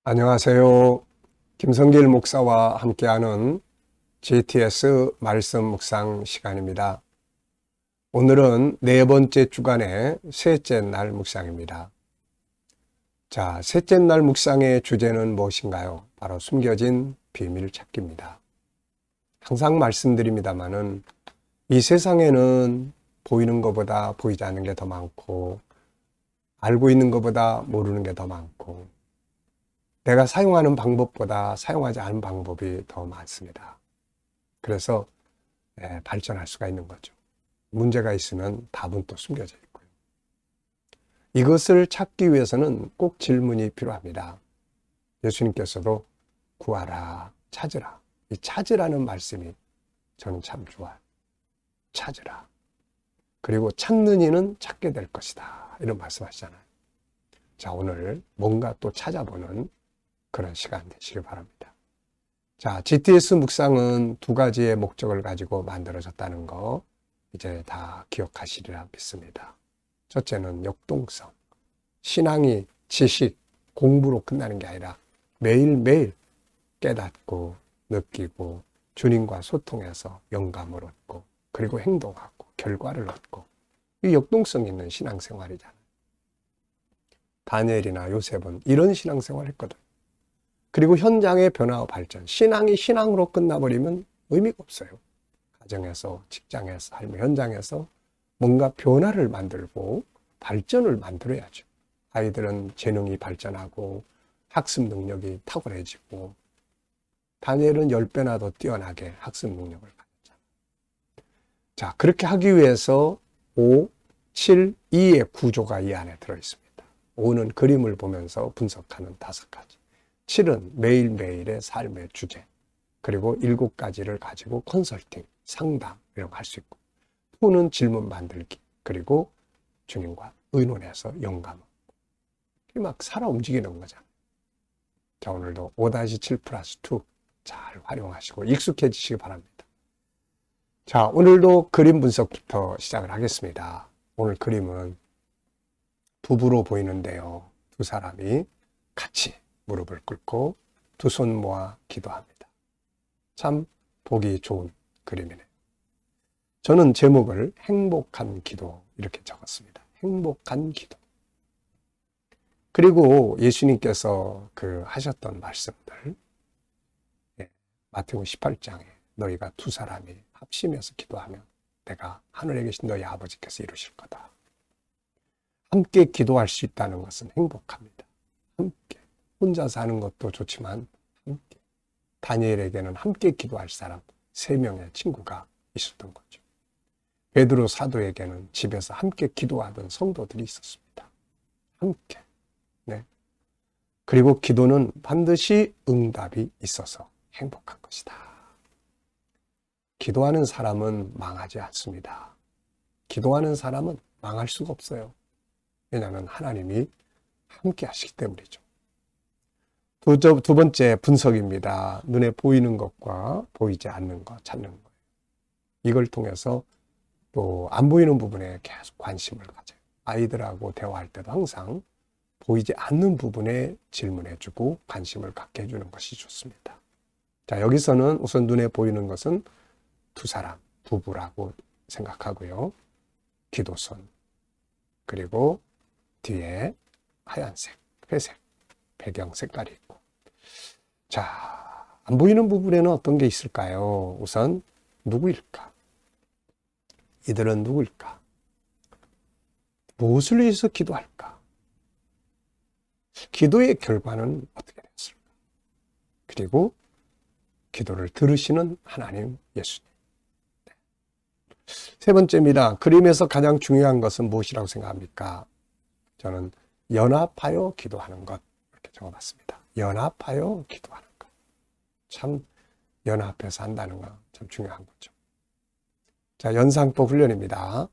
안녕하세요. 김성길 목사와 함께하는 GTS 말씀 묵상 시간입니다. 오늘은 네 번째 주간의 셋째 날 묵상입니다. 자, 셋째 날 묵상의 주제는 무엇인가요? 바로 숨겨진 비밀 찾기입니다. 항상 말씀드립니다마는 이 세상에는 보이는 것보다 보이지 않는 게 더 많고, 알고 있는 것보다 모르는 게 더 많고, 내가 사용하는 방법보다 사용하지 않은 방법이 더 많습니다. 그래서 발전할 수가 있는 거죠. 문제가 있으면 답은 또 숨겨져 있고요. 이것을 찾기 위해서는 꼭 질문이 필요합니다. 예수님께서도 구하라, 찾으라. 이 찾으라는 말씀이 저는 참 좋아요. 찾으라. 그리고 찾는 이는 찾게 될 것이다. 이런 말씀하시잖아요. 자, 오늘 뭔가 또 찾아보는 그런 시간 되시길 바랍니다. 자, GTS 묵상은 두 가지의 목적을 가지고 만들어졌다는 거 이제 다 기억하시리라 믿습니다. 첫째는 역동성. 신앙이 지식, 공부로 끝나는 게 아니라 매일매일 깨닫고 느끼고 주님과 소통해서 영감을 얻고 그리고 행동하고 결과를 얻고 이 역동성 있는 신앙생활이잖아요. 다니엘이나 요셉은 이런 신앙생활을 했거든. 그리고 현장의 변화와 발전. 신앙이 신앙으로 끝나버리면 의미가 없어요. 가정에서, 직장에서, 삶의 현장에서 뭔가 변화를 만들고 발전을 만들어야죠. 아이들은 재능이 발전하고 학습 능력이 탁월해지고 다니엘은 10배나 더 뛰어나게 학습 능력을 가졌잖아요. 자, 그렇게 하기 위해서 5, 7, 2의 구조가 이 안에 들어있습니다. 5는 그림을 보면서 분석하는 5가지. 7은 매일매일의 삶의 주제, 그리고 7가지를 가지고 컨설팅, 상담 이런 거 할 수 있고, 2는 질문 만들기, 그리고 주님과 의논해서 영감. 막 살아 움직이는 거잖아요. 자, 오늘도 5-7 플러스 2 잘 활용하시고 익숙해지시기 바랍니다. 자, 오늘도 그림 분석부터 시작을 하겠습니다. 오늘 그림은 부부로 보이는데요. 두 사람이 같이 무릎을 꿇고 두 손 모아 기도합니다. 참 보기 좋은 그림이네요. 저는 제목을 행복한 기도 이렇게 적었습니다. 행복한 기도. 그리고 예수님께서 하셨던 말씀들, 마태복음 18장에 너희가 두 사람이 합심해서 기도하면 내가 하늘에 계신 너희 아버지께서 이루실 거다. 함께 기도할 수 있다는 것은 행복합니다. 함께. 혼자서 하는 것도 좋지만 함께. 다니엘에게는 함께 기도할 사람 3명의 친구가 있었던 거죠. 베드로 사도에게는 집에서 함께 기도하던 성도들이 있었습니다. 함께. 네. 그리고 기도는 반드시 응답이 있어서 행복한 것이다. 기도하는 사람은 망하지 않습니다. 기도하는 사람은 망할 수가 없어요. 왜냐하면 하나님이 함께 하시기 때문이죠. 두 번째 분석입니다. 눈에 보이는 것과 보이지 않는 것 찾는 거예요. 이걸 통해서 또 안 보이는 부분에 계속 관심을 가져요. 아이들하고 대화할 때도 항상 보이지 않는 부분에 질문해주고 관심을 갖게 해주는 것이 좋습니다. 자, 여기서는 우선 눈에 보이는 것은 두 사람, 부부라고 생각하고요. 기도선, 그리고 뒤에 하얀색, 회색, 배경 색깔이 있고. 자, 안 보이는 부분에는 어떤 게 있을까요? 우선 누구일까? 이들은 누구일까? 무엇을 위해서 기도할까? 기도의 결과는 어떻게 됐을까? 그리고 기도를 들으시는 하나님 예수님. 네. 세 번째입니다. 그림에서 가장 중요한 것은 무엇이라고 생각합니까? 저는 연합하여 기도하는 것 이렇게 적어봤습니다. 연합하여 기도하는 것. 참 연합해서 한다는 건 참 중요한 거죠. 자, 연상법 훈련입니다.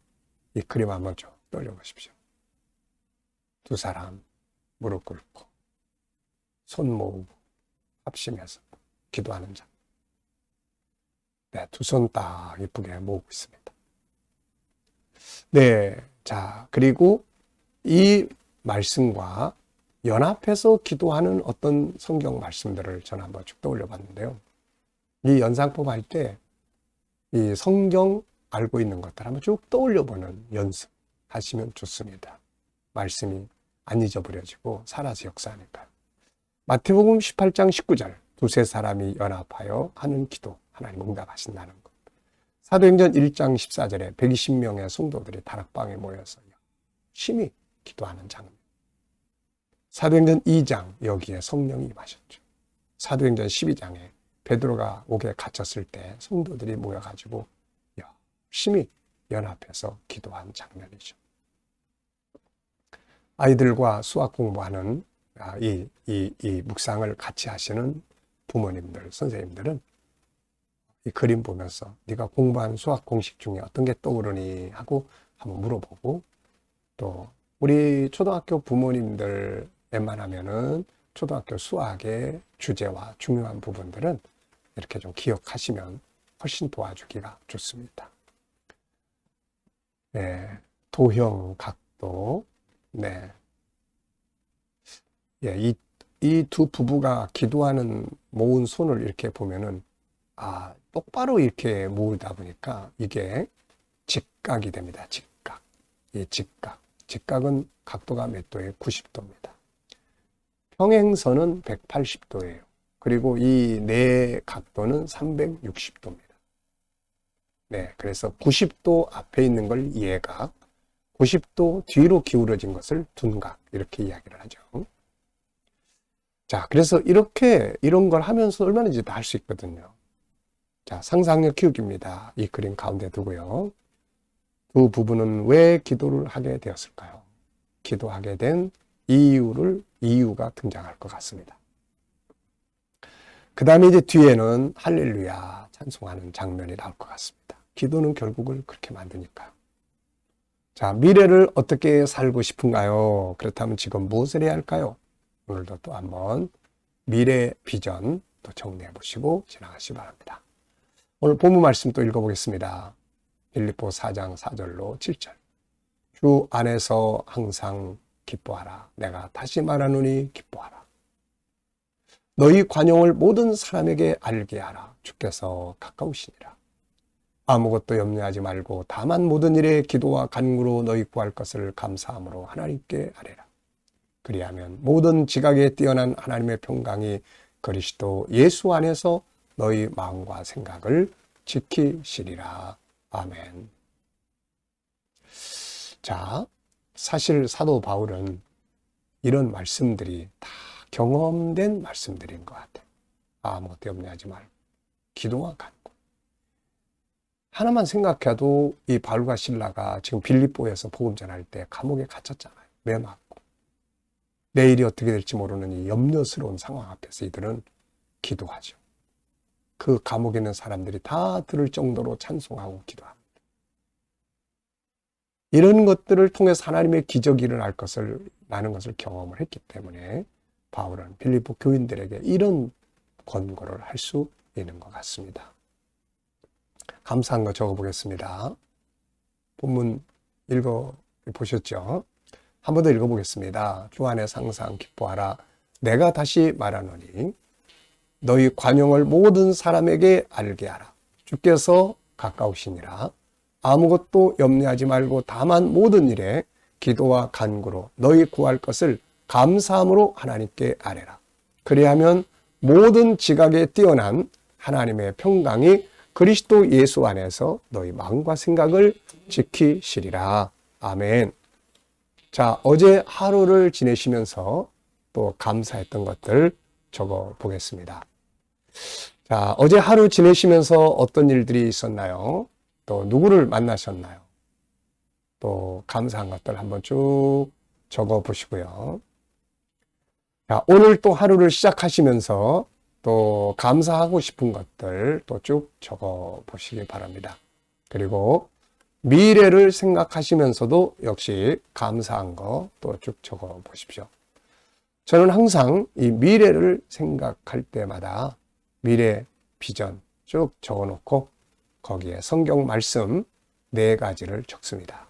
이 그림 한번 좀 떠올려보십시오. 두 사람 무릎 꿇고 손 모으고 합심해서 기도하는 자. 네, 두 손 딱 예쁘게 모으고 있습니다. 네, 자, 그리고 이 말씀과 연합해서 기도하는 어떤 성경 말씀들을 저는 한번 쭉 떠올려 봤는데요. 이 연상법 할 때 이 성경 알고 있는 것들 한번 쭉 떠올려 보는 연습 하시면 좋습니다. 말씀이 안 잊어버려지고 살아서 역사하니까요. 마태복음 18장 19절 두세 사람이 연합하여 하는 기도 하나님 응답하신다는 것. 사도행전 1장 14절에 120명의 성도들이 다락방에 모여서 열심히 기도하는 장면. 사도행전 2장 여기에 성령이 임하셨죠. 사도행전 12장에 베드로가 옥에 갇혔을 때 성도들이 모여가지고 열심히 연합해서 기도한 장면이죠. 아이들과 수학 공부하는 이 묵상을 같이 하시는 부모님들, 선생님들은 이 그림 보면서 네가 공부한 수학 공식 중에 어떤 게 떠오르니 하고 한번 물어보고, 또 우리 초등학교 부모님들 웬만하면은 초등학교 수학의 주제와 중요한 부분들은 이렇게 좀 기억하시면 훨씬 도와주기가 좋습니다. 네, 도형, 각도, 네, 이 두 부부가 기도하는 모은 손을 이렇게 보면은 똑바로 이렇게 모으다 보니까 이게 직각이 됩니다. 직각. 이 직각. 직각은 각도가 몇 도예요? 90도입니다. 평행선은 180도예요. 그리고 이 네 각도는 360도입니다. 네, 그래서 90도 앞에 있는 걸 예각, 90도 뒤로 기울어진 것을 둔각, 이렇게 이야기를 하죠. 자, 그래서 이런 걸 하면서 얼마든지 다 할 수 있거든요. 자, 상상력 키우기입니다. 이 그림 가운데 두고요. 두 부부는 왜 기도를 하게 되었을까요? 기도하게 된 이유가 등장할 것 같습니다. 그 다음에 이제 뒤에는 할렐루야 찬송하는 장면이 나올 것 같습니다. 기도는 결국을 그렇게 만드니까요. 자, 미래를 어떻게 살고 싶은가요? 그렇다면 지금 무엇을 해야 할까요? 오늘도 또 한번 미래 비전 또 정리해 보시고 지나가시기 바랍니다. 오늘 본문 말씀 또 읽어보겠습니다. 빌립보 4장 4절로 7절. 주 안에서 항상 기뻐하라. 내가 다시 말하노니 기뻐하라. 너희 관용을 모든 사람에게 알게 하라. 주께서 가까우시니라. 아무것도 염려하지 말고 다만 모든 일에 기도와 간구로 너희 구할 것을 감사함으로 하나님께 아뢰라. 그리하면 모든 지각에 뛰어난 하나님의 평강이 그리스도 예수 안에서 너희 마음과 생각을 지키시리라. 아멘. 자, 사실 사도 바울은 이런 말씀들이 다 경험된 말씀들인 것 같아요. 아무것도 염려하지 말고 기도와 간구. 하나만 생각해도 이 바울과 실라가 지금 빌립보에서 복음 전할 때 감옥에 갇혔잖아요. 매 맞고. 내일이 어떻게 될지 모르는 이 염려스러운 상황 앞에서 이들은 기도하죠. 그 감옥에 있는 사람들이 다 들을 정도로 찬송하고 기도합니다. 이런 것들을 통해서 하나님의 기적이 일어날 라는 것을 경험을 했기 때문에 바울은 빌립보 교인들에게 이런 권고를 할 수 있는 것 같습니다. 감사한 거 적어보겠습니다. 본문 읽어보셨죠? 한 번 더 읽어보겠습니다. 주 안에서 항상 기뻐하라. 내가 다시 말하노니 너희 관용을 모든 사람에게 알게 하라. 주께서 가까우시니라. 아무것도 염려하지 말고 다만 모든 일에 기도와 간구로 너희 구할 것을 감사함으로 하나님께 아뢰라. 그리하면 모든 지각에 뛰어난 하나님의 평강이 그리스도 예수 안에서 너희 마음과 생각을 지키시리라. 아멘. 자, 어제 하루를 지내시면서 또 감사했던 것들 적어 보겠습니다. 자, 어제 하루 지내시면서 어떤 일들이 있었나요? 또 누구를 만나셨나요? 또 감사한 것들 한번 쭉 적어 보시고요. 자, 오늘 또 하루를 시작하시면서 또 감사하고 싶은 것들 또 쭉 적어 보시기 바랍니다. 그리고 미래를 생각하시면서도 역시 감사한 거 또 쭉 적어 보십시오. 저는 항상 이 미래를 생각할 때마다 미래 비전 쭉 적어 놓고 거기에 성경 말씀 4가지를 적습니다.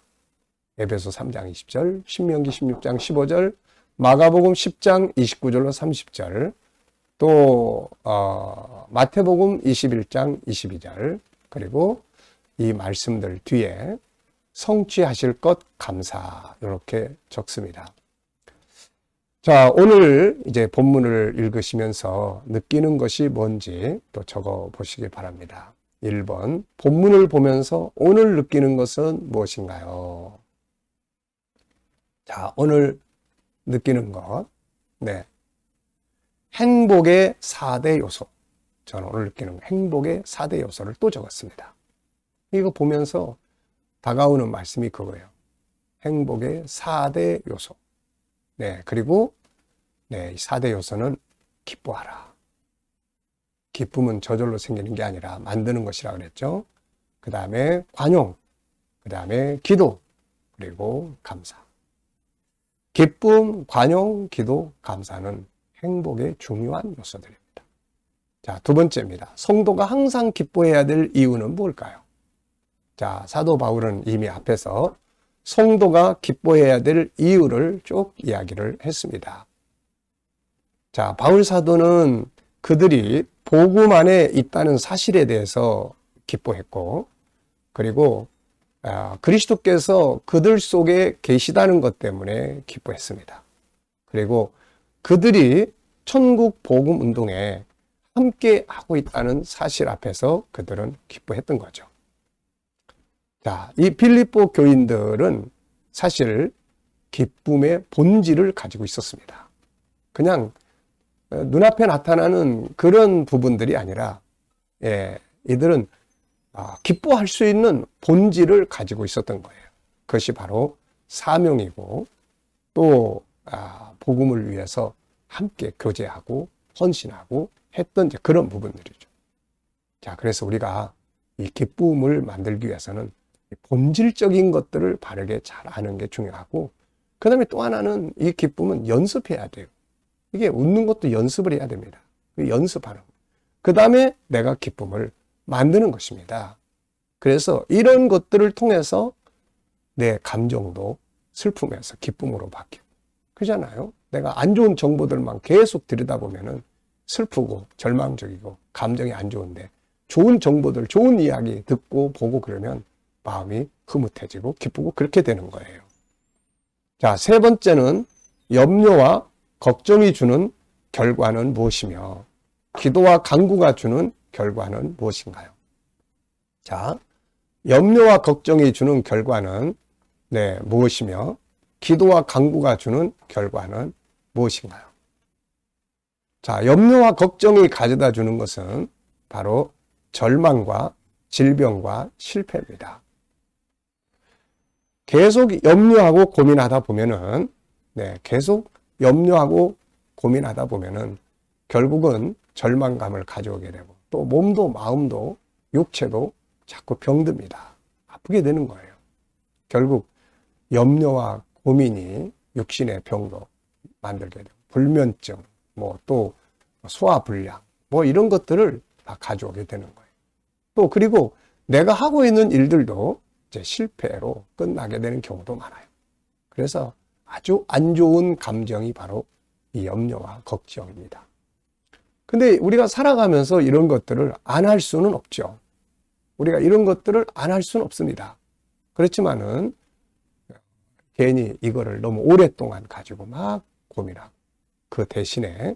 에베소 3장 20절, 신명기 16장 15절, 마가복음 10장 29절로 30절, 또 마태복음 21장 22절, 그리고 이 말씀들 뒤에 성취하실 것 감사, 이렇게 적습니다. 자, 오늘 이제 본문을 읽으시면서 느끼는 것이 뭔지 또 적어 보시기 바랍니다. 1번, 본문을 보면서 오늘 느끼는 것은 무엇인가요? 자, 오늘 느끼는 것, 네, 행복의 4대 요소. 저는 오늘 느끼는 행복의 4대 요소를 또 적었습니다. 이거 보면서 다가오는 말씀이 그거예요. 행복의 4대 요소. 네, 그리고 네, 4대 요소는 기뻐하라. 기쁨은 저절로 생기는 게 아니라 만드는 것이라 그랬죠. 그 다음에 관용, 그 다음에 기도, 그리고 감사. 기쁨, 관용, 기도, 감사는 행복의 중요한 요소들입니다. 자, 두 번째입니다. 성도가 항상 기뻐해야 될 이유는 뭘까요? 자, 사도 바울은 이미 앞에서 성도가 기뻐해야 될 이유를 쭉 이야기를 했습니다. 자, 바울 사도는 그들이 복음 안에 있다는 사실에 대해서 기뻐했고, 그리고 그리스도께서 그들 속에 계시다는 것 때문에 기뻐했습니다. 그리고 그들이 천국 복음 운동에 함께 하고 있다는 사실 앞에서 그들은 기뻐했던 거죠. 자, 이 빌립보 교인들은 사실 기쁨의 본질을 가지고 있었습니다. 그냥 눈앞에 나타나는 그런 부분들이 아니라, 이들은 기뻐할 수 있는 본질을 가지고 있었던 거예요. 그것이 바로 사명이고, 또 복음을 위해서 함께 교제하고 헌신하고 했던 이제 그런 부분들이죠. 자, 그래서 우리가 이 기쁨을 만들기 위해서는 본질적인 것들을 바르게 잘 아는 게 중요하고, 그 다음에 또 하나는 이 기쁨은 연습해야 돼요. 이게 웃는 것도 연습을 해야 됩니다. 연습하는 거. 그 다음에 내가 기쁨을 만드는 것입니다. 그래서 이런 것들을 통해서 내 감정도 슬픔에서 기쁨으로 바뀌고, 그러잖아요. 내가 안 좋은 정보들만 계속 들여다보면은 슬프고 절망적이고 감정이 안 좋은데, 좋은 정보들, 좋은 이야기 듣고 보고 그러면 마음이 흐뭇해지고 기쁘고 그렇게 되는 거예요. 자, 세 번째는 염려와 걱정이 주는 결과는 무엇이며, 기도와 간구가 주는 결과는 무엇인가요? 자, 염려와 걱정이 주는 결과는 무엇이며, 기도와 간구가 주는 결과는 무엇인가요? 자, 염려와 걱정이 가져다 주는 것은 바로 절망과 질병과 실패입니다. 계속 염려하고 고민하다 보면은, 계속 염려하고 고민하다 보면은 결국은 절망감을 가져오게 되고, 또 몸도 마음도 육체도 자꾸 병듭니다. 아프게 되는 거예요. 결국 염려와 고민이 육신의 병도 만들게 되고, 불면증, 또 소화불량, 이런 것들을 다 가져오게 되는 거예요. 또 그리고 내가 하고 있는 일들도 이제 실패로 끝나게 되는 경우도 많아요. 그래서 아주 안 좋은 감정이 바로 이 염려와 걱정입니다. 근데 우리가 살아가면서 이런 것들을 안 할 수는 없죠. 우리가 이런 것들을 안 할 수는 없습니다. 그렇지만은 괜히 이거를 너무 오랫동안 가지고 막 고민하고, 그 대신에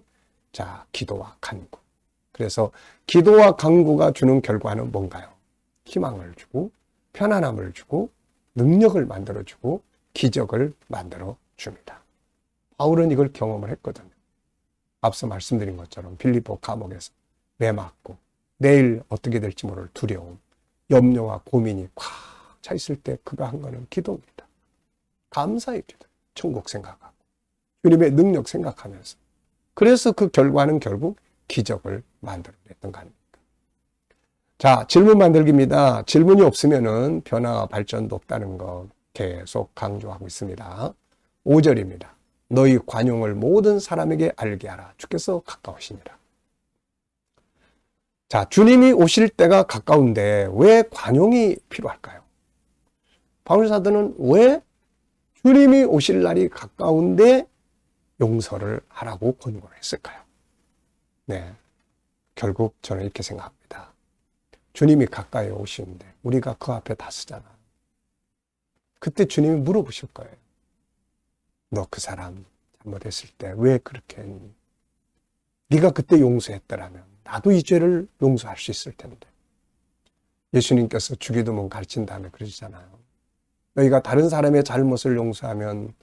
자, 기도와 간구. 그래서 기도와 간구가 주는 결과는 뭔가요? 희망을 주고, 편안함을 주고, 능력을 만들어주고, 기적을 만들어 줍니다. 바울은 이걸 경험을 했거든요. 앞서 말씀드린 것처럼 빌립보 감옥에서 매맞고, 내일 어떻게 될지 모를 두려움, 염려와 고민이 꽉 차 있을 때 그가 한 거는 기도입니다. 감사의 기도, 천국 생각하고 주님의 능력 생각하면서, 그래서 그 결과는 결국 기적을 만들어냈던 거 아닙니까? 자, 질문 만들기입니다. 질문이 없으면은 변화와 발전도 없다는 거 계속 강조하고 있습니다. 5절입니다. 너희 관용을 모든 사람에게 알게 하라. 주께서 가까우시니라. 자, 주님이 오실 때가 가까운데 왜 관용이 필요할까요? 바울 사도는 왜 주님이 오실 날이 가까운데 용서를 하라고 권고를 했을까요? 네. 결국 저는 이렇게 생각합니다. 주님이 가까이 오시는데 우리가 그 앞에 다 서잖아. 그때 주님이 물어보실 거예요. 너 그 사람 잘못했을 때 왜 그렇게 했니? 네가 그때 용서했더라면 나도 이 죄를 용서할 수 있을 텐데. 예수님께서 주기도문 가르친 다음에 그러시잖아요. 너희가 다른 사람의 잘못을 용서하면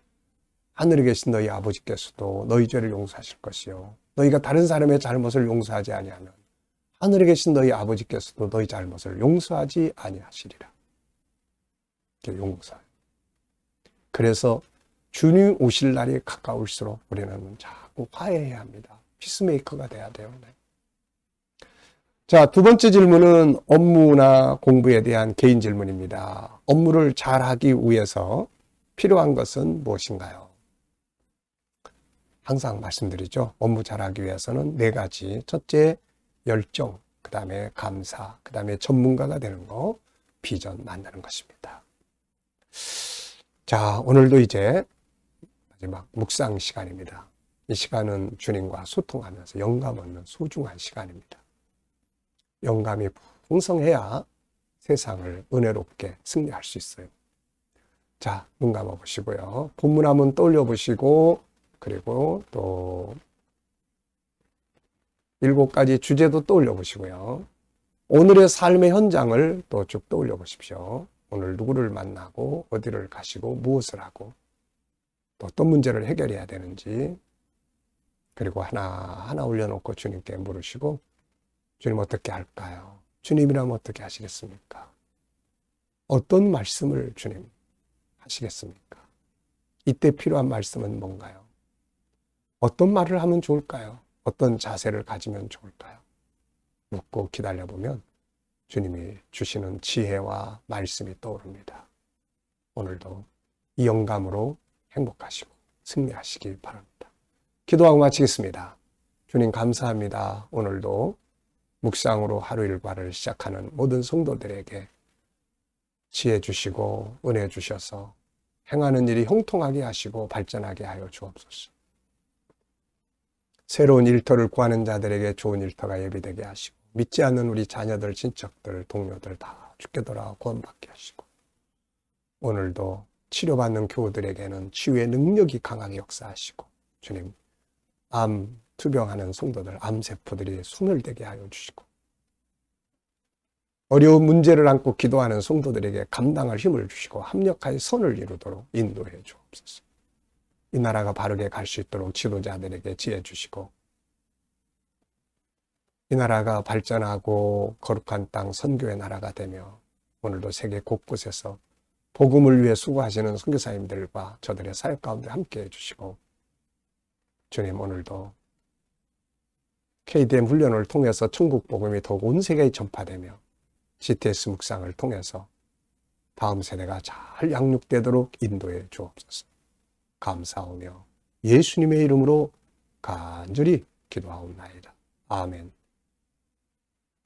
하늘에 계신 너희 아버지께서도 너희 죄를 용서하실 것이요. 너희가 다른 사람의 잘못을 용서하지 아니하면 하늘에 계신 너희 아버지께서도 너희 잘못을 용서하지 아니하시리라. 용서. 그래서 주님 오실 날이 가까울수록 우리는 자꾸 화해해야 합니다. 피스메이커가 돼야 돼요. 네. 자, 두 번째 질문은 업무나 공부에 대한 개인 질문입니다. 업무를 잘하기 위해서 필요한 것은 무엇인가요? 항상 말씀드리죠. 업무 잘하기 위해서는 4가지. 첫째, 열정, 그 다음에 감사, 그 다음에 전문가가 되는 거, 비전 만드는 것입니다. 자, 오늘도 이제 마지막 묵상 시간입니다. 이 시간은 주님과 소통하면서 영감 얻는 소중한 시간입니다. 영감이 풍성해야 세상을 은혜롭게 승리할 수 있어요. 자, 눈 감아 보시고요. 본문 한번 떠올려 보시고, 그리고 또 7가지 주제도 떠올려 보시고요. 오늘의 삶의 현장을 또 쭉 떠올려 보십시오. 오늘 누구를 만나고 어디를 가시고 무엇을 하고 또 어떤 문제를 해결해야 되는지, 그리고 하나하나 올려놓고 주님께 물으시고, 주님 어떻게 할까요? 주님이라면 어떻게 하시겠습니까? 어떤 말씀을 주님 하시겠습니까? 이때 필요한 말씀은 뭔가요? 어떤 말을 하면 좋을까요? 어떤 자세를 가지면 좋을까요? 묻고 기다려보면 주님이 주시는 지혜와 말씀이 떠오릅니다. 오늘도 이 영감으로 행복하시고 승리하시기 바랍니다. 기도하고 마치겠습니다. 주님 감사합니다. 오늘도 묵상으로 하루 일과를 시작하는 모든 성도들에게 지혜 주시고 은혜 주셔서 행하는 일이 형통하게 하시고 발전하게 하여 주옵소서. 새로운 일터를 구하는 자들에게 좋은 일터가 예비되게 하시고, 믿지 않는 우리 자녀들, 친척들, 동료들 다 주께 돌아와 구원받게 하시고, 오늘도 치료받는 교우들에게는 치유의 능력이 강하게 역사하시고, 주님 암 투병하는 성도들, 암세포들이 소멸되게 하여 주시고, 어려운 문제를 안고 기도하는 성도들에게 감당할 힘을 주시고 합력하여 선을 이루도록 인도해 주옵소서. 이 나라가 바르게 갈 수 있도록 지도자들에게 지혜 주시고, 이 나라가 발전하고 거룩한 땅 선교의 나라가 되며 오늘도 세계 곳곳에서 복음을 위해 수고하시는 선교사님들과 저들의 사역 가운데 함께해 주시고, 주님 오늘도 KDM 훈련을 통해서 천국 복음이 더욱 온 세계에 전파되며 GTS 묵상을 통해서 다음 세대가 잘 양육되도록 인도해 주옵소서. 감사하며 예수님의 이름으로 간절히 기도하옵나이다. 아멘.